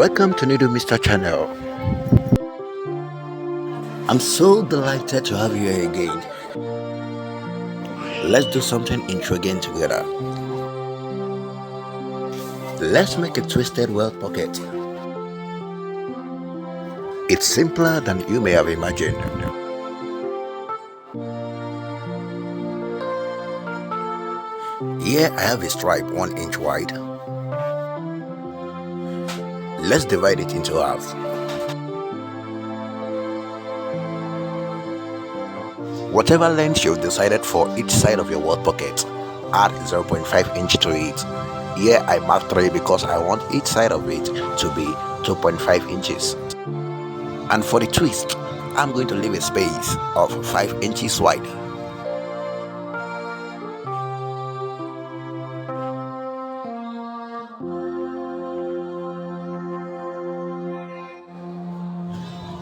Welcome to NeedleMeister channel. I'm so delighted to have you here again. Let's do something intriguing together. Let's make a twisted welt pocket. It's simpler than you may have imagined. Here I have a stripe 1 inch wide. Let's divide it into half. Whatever length you've decided for each side of your welt pocket, add 0.5 inch to it. Here I marked 3 because I want each side of it to be 2.5 inches. And for the twist, I'm going to leave a space of 5 inches wide.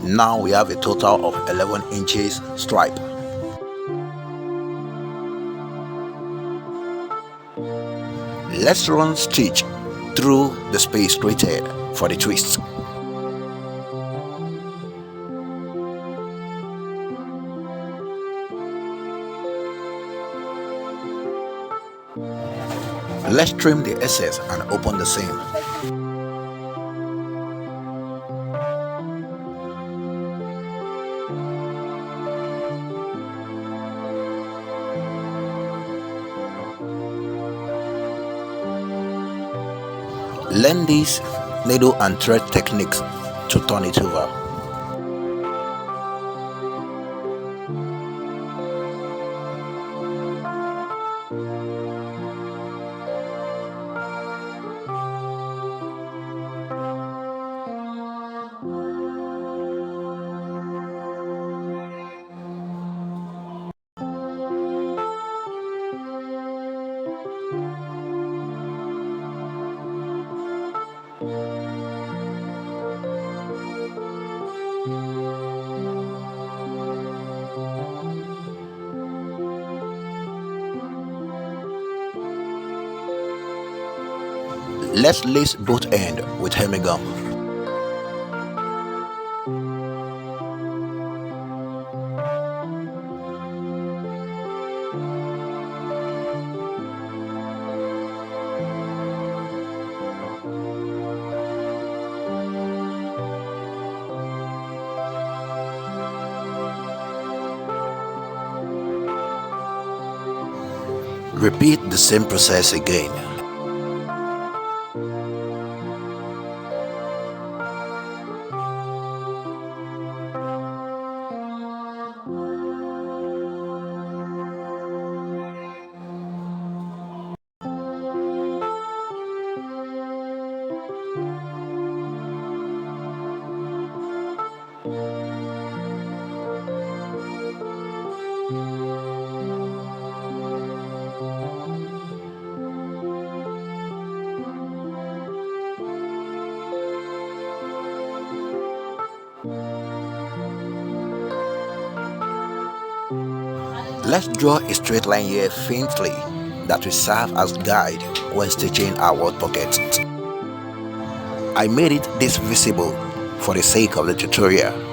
Now we have a total of 11 inches stripe. Let's run stitch through the space created for the twist. Let's trim the excess and open the seam. Learn these needle and thread techniques to turn it over. Let's lace both ends with hemigum. Repeat the same process again. Let's draw a straight line here faintly that will serve as guide when stitching our welt pocket. I made it this visible for the sake of the tutorial.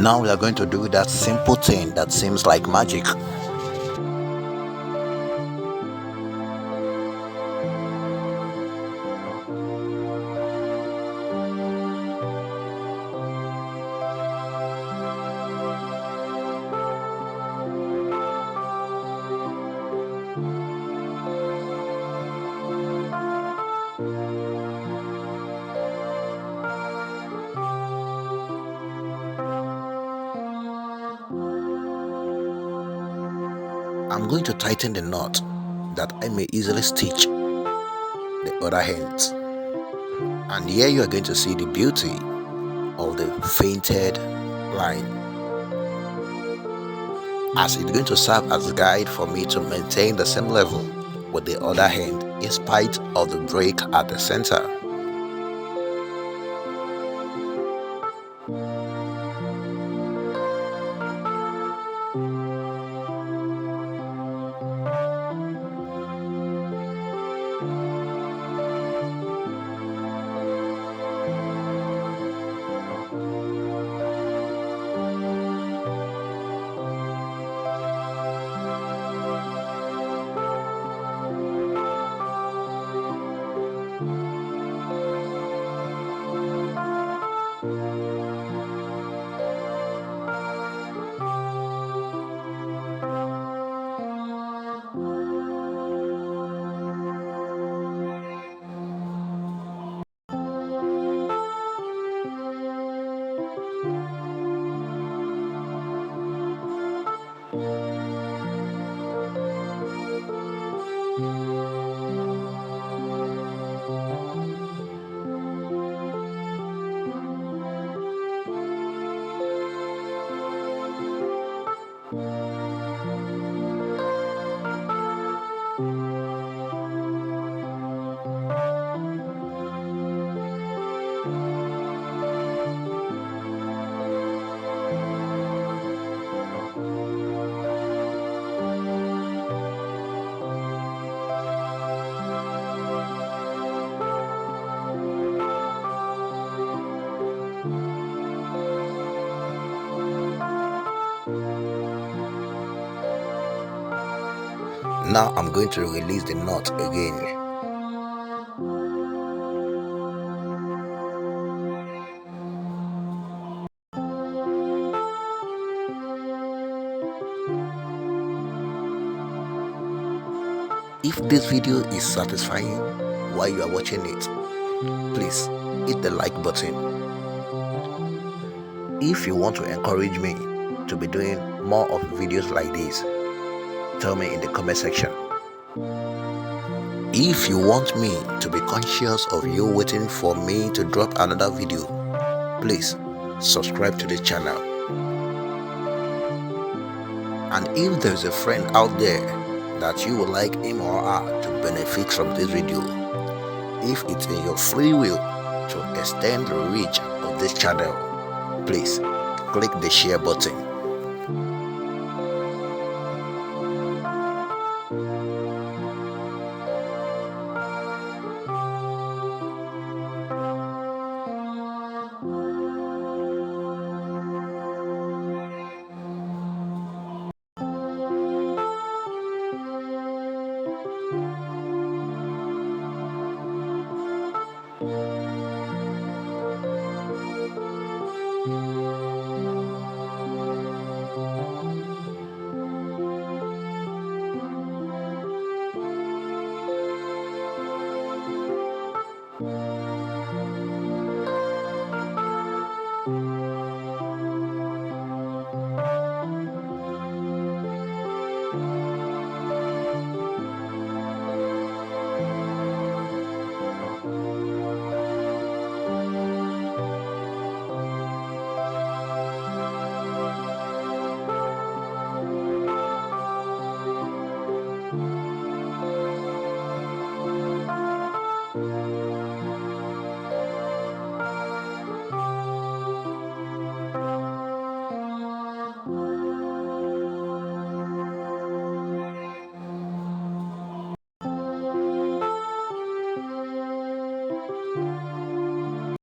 Now we are going to do that simple thing that seems like magic. I'm going to tighten the knot that I may easily stitch the other ends. And here you are going to see the beauty of the fainted line, as it's going to serve as a guide for me to maintain the same level with the other hand in spite of the break at the center. Now I'm going to release the knot again. If this video is satisfying while you are watching it, please hit the like button. If you want to encourage me to be doing more of videos like this, tell me in the comment section. If you want me to be conscious of you waiting for me to drop another video, please subscribe to the channel. And if there's a friend out there that you would like him or her to benefit from this video, if it's in your free will to extend the reach of this channel, please click the share button